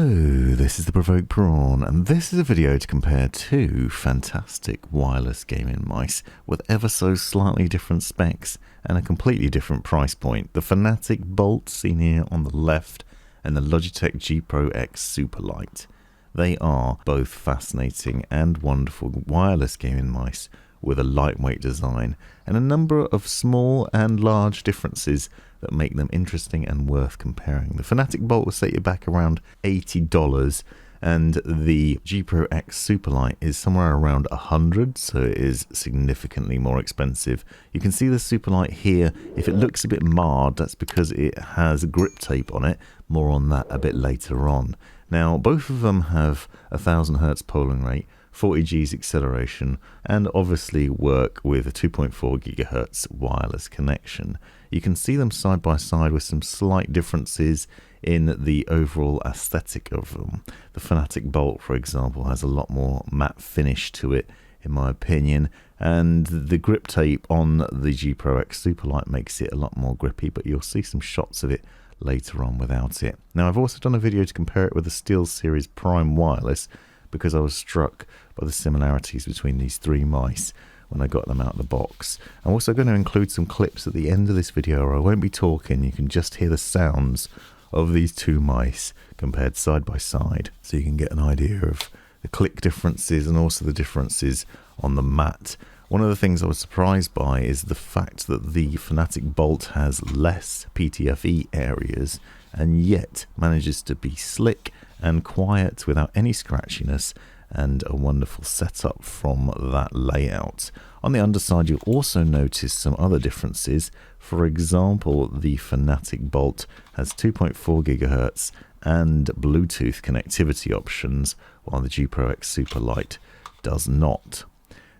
Hello, this is the Provoked Prawn, and this is a video to compare two fantastic wireless gaming mice with ever so slightly different specs and a completely different price point. The Fnatic Bolt, seen here on the left, and the Logitech G Pro X Superlight. They are both fascinating and wonderful wireless gaming mice with a lightweight design and a number of small and large differences that make them interesting and worth comparing. The Fnatic Bolt will set you back around $80, and the G Pro X Superlight is somewhere around $100, so it is significantly more expensive. You can see the Superlight here. If it looks a bit marred, that's because it has grip tape on it. More on that a bit later on. Now, both of them have 1000 Hz polling rate, 40 G's acceleration, and obviously work with a 2.4 GHz wireless connection. You can see them side by side with some slight differences in the overall aesthetic of them. The Fnatic Bolt, for example, has a lot more matte finish to it, in my opinion, and the grip tape on the G Pro X Superlight makes it a lot more grippy, but you'll see some shots of it later on without it. Now, I've also done a video to compare it with the SteelSeries Prime Wireless, because I was struck by the similarities between these three mice when I got them out of the box. I'm also going to include some clips at the end of this video where I won't be talking. You can just hear the sounds of these two mice compared side by side, so you can get an idea of the click differences and also the differences on the mat. One of the things I was surprised by is the fact that the Fnatic Bolt has less PTFE areas and yet manages to be slick and quiet without any scratchiness, and a wonderful setup from that layout. On the underside, you'll also notice some other differences. For example, the Fnatic Bolt has 2.4 GHz and Bluetooth connectivity options, while the G Pro X Superlight does not.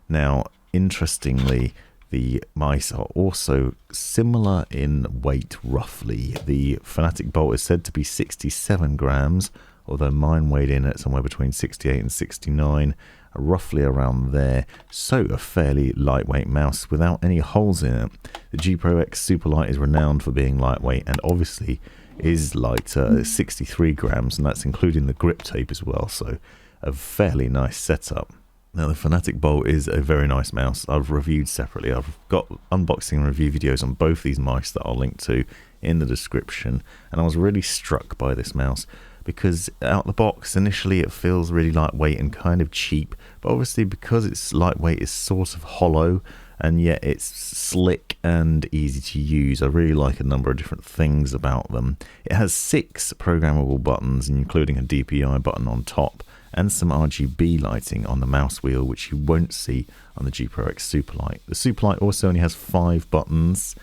Now, interestingly, the mice are also similar in weight roughly. The Fnatic Bolt is said to be 67 grams, although mine weighed in at somewhere between 68 and 69, roughly around there. So a fairly lightweight mouse without any holes in it. The G Pro X Superlight is renowned for being lightweight and obviously is lighter, 63 grams, and that's including the grip tape as well, so a fairly nice setup. Now, the Fnatic Bolt is a very nice mouse. I've reviewed separately. I've got unboxing and review videos on both these mice that I'll link to in the description, and I was really struck by this mouse because out the box initially it feels really lightweight and kind of cheap, but obviously because it's lightweight it's sort of hollow and yet it's slick and easy to use. I really like a number of different things about them. It has 6 programmable buttons, including a DPI button on top and some RGB lighting on the mouse wheel, which you won't see on the G Pro X Superlight. The Superlight also only has 5 buttons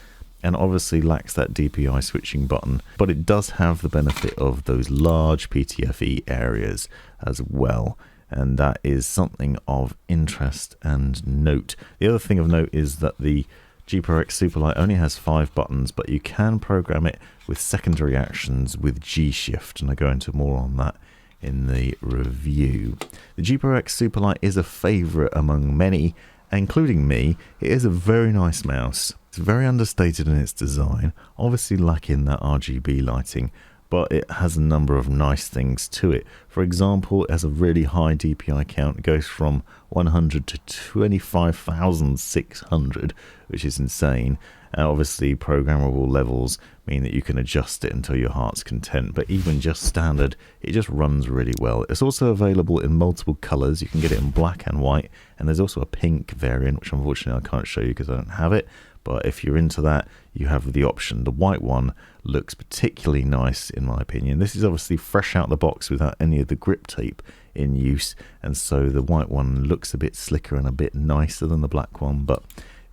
and obviously lacks that DPI switching button, but it does have the benefit of those large PTFE areas as well, and that is something of interest and note. The other thing of note is that the G Pro X Superlight only has 5 buttons, but you can program it with secondary actions with G Shift, and I go into more on that in the review. The G Pro X Superlight is a favourite among many, including me. It is a very nice mouse. It's very understated in its design, obviously lacking that RGB lighting, but it has a number of nice things to it. For example, it has a really high DPI count. It goes from 100 to 25,600, which is insane. Obviously, programmable levels mean that you can adjust it until your heart's content, but even just standard, it just runs really well. It's also available in multiple colours. You can get it in black and white, and there's also a pink variant, which unfortunately I can't show you because I don't have it. But if you're into that, you have the option. The white one looks particularly nice, in my opinion. This is obviously fresh out the box without any of the grip tape in use, and so the white one looks a bit slicker and a bit nicer than the black one, but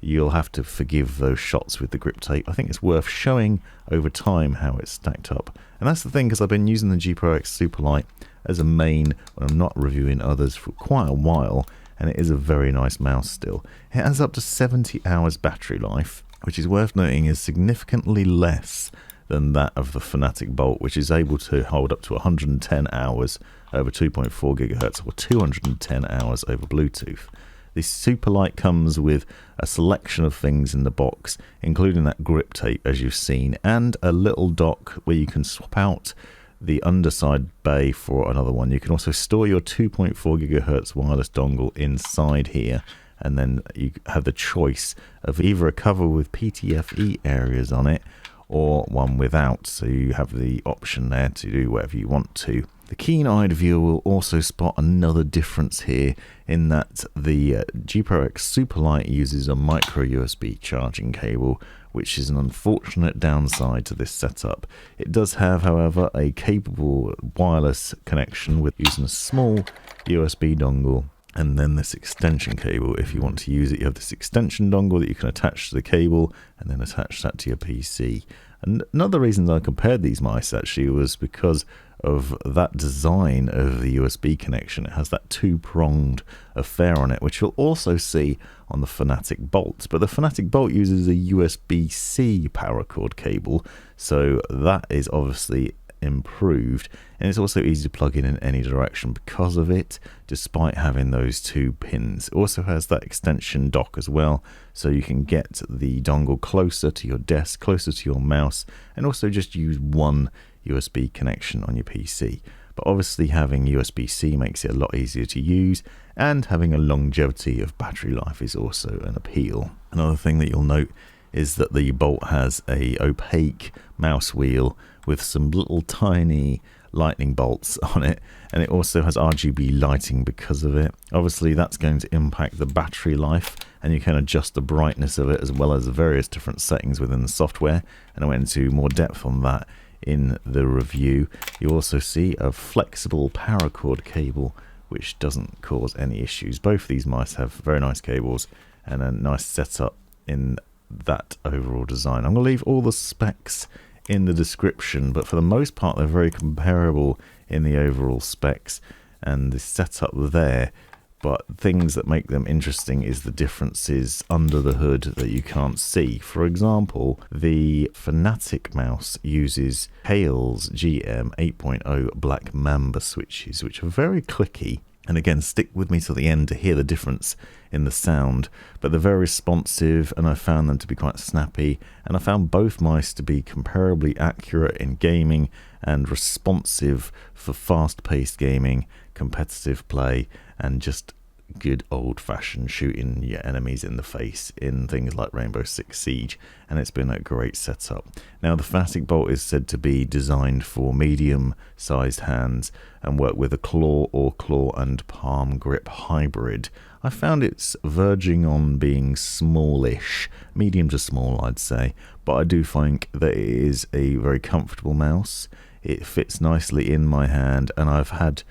you'll have to forgive those shots with the grip tape. I think it's worth showing over time how it's stacked up. And that's the thing, because I've been using the G Pro X Superlight as a main when I'm not reviewing others for quite a while, and it is a very nice mouse still. It has up to 70 hours battery life, which is worth noting is significantly less than that of the Fnatic Bolt, which is able to hold up to 110 hours over 2.4 GHz or 210 hours over Bluetooth. The Superlight comes with a selection of things in the box, including that grip tape as you've seen, and a little dock where you can swap out the underside bay for another one. You can also store your 2.4 gigahertz wireless dongle inside here, and then you have the choice of either a cover with PTFE areas on it or one without, so you have the option there to do whatever you want to. The keen-eyed viewer will also spot another difference here in that the G Pro X Superlight uses a micro USB charging cable, which is an unfortunate downside to this setup. It does have, however, a capable wireless connection with using a small USB dongle and then this extension cable. If you want to use it, you have this extension dongle that you can attach to the cable and then attach that to your PC. And another reason I compared these mice actually was because of that design of the USB connection. It has that two-pronged affair on it, which you'll also see on the Fnatic Bolt. But the Fnatic Bolt uses a USB-C power cord cable, so that is obviously improved, and it's also easy to plug in any direction because of it, despite having those two pins. It also has that extension dock as well, so you can get the dongle closer to your desk, closer to your mouse, and also just use one USB connection on your PC. But obviously having USB-C makes it a lot easier to use, and having a longevity of battery life is also an appeal. Another thing that you'll note is that the Bolt has a opaque mouse wheel with some little tiny lightning bolts on it, and it also has RGB lighting because of it. Obviously that's going to impact the battery life, and you can adjust the brightness of it as well as various different settings within the software, and I went into more depth on that in the review. You also see a flexible paracord cable which doesn't cause any issues. Both of these mice have very nice cables and a nice setup in that overall design. I'm going to leave all the specs in the description, but for the most part they're very comparable in the overall specs and the setup there. But things that make them interesting is the differences under the hood that you can't see. For example, the Fnatic mouse uses Kailh's GM 8.0 Black Mamba switches, which are very clicky. And again, stick with me till the end to hear the difference in the sound. But they're very responsive, and I found them to be quite snappy. And I found both mice to be comparably accurate in gaming and responsive for fast-paced gaming, competitive play, and just good old-fashioned shooting your enemies in the face in things like Rainbow Six Siege, and it's been a great setup. Now the Fnatic Bolt is said to be designed for medium-sized hands and work with a claw or claw and palm grip hybrid. I found it's verging on being smallish, medium to small I'd say, but I do think that it is a very comfortable mouse. It fits nicely in my hand, and I've had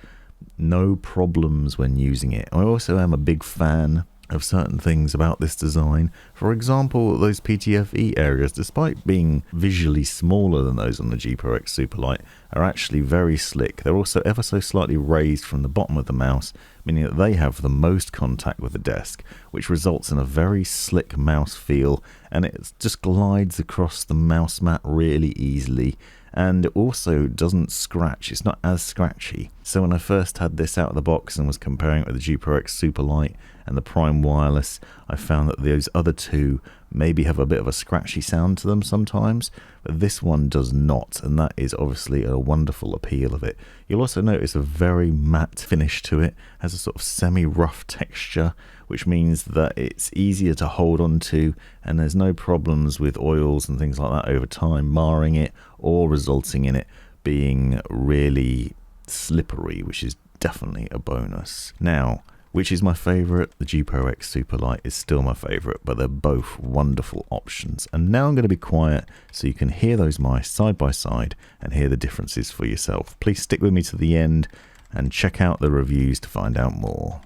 no problems when using it. I also am a big fan of certain things about this design. For example, those PTFE areas, despite being visually smaller than those on the G Pro X Superlight, are actually very slick. They're also ever so slightly raised from the bottom of the mouse, meaning that they have the most contact with the desk, which results in a very slick mouse feel, and it just glides across the mouse mat really easily. And it also doesn't scratch, it's not as scratchy. So when I first had this out of the box and was comparing it with the G Pro X Superlight and the Prime Wireless, I found that those other two maybe have a bit of a scratchy sound to them sometimes, but this one does not, and that is obviously a wonderful appeal of it. You'll also notice a very matte finish to it, has a sort of semi-rough texture, which means that it's easier to hold on to, and there's no problems with oils and things like that over time marring it or resulting in it being really slippery, which is definitely a bonus. Now, which is my favourite? The G Pro X Superlight is still my favourite, but they're both wonderful options. And now I'm going to be quiet so you can hear those mice side by side and hear the differences for yourself. Please stick with me to the end and check out the reviews to find out more.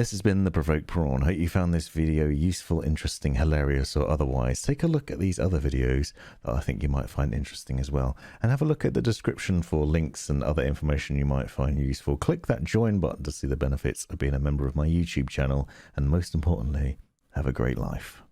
This has been the Provoked Prawn. Hope you found this video useful, interesting, hilarious, or otherwise. Take a look at these other videos that I think you might find interesting as well. And have a look at the description for links and other information you might find useful. Click that join button to see the benefits of being a member of my YouTube channel. And most importantly, have a great life.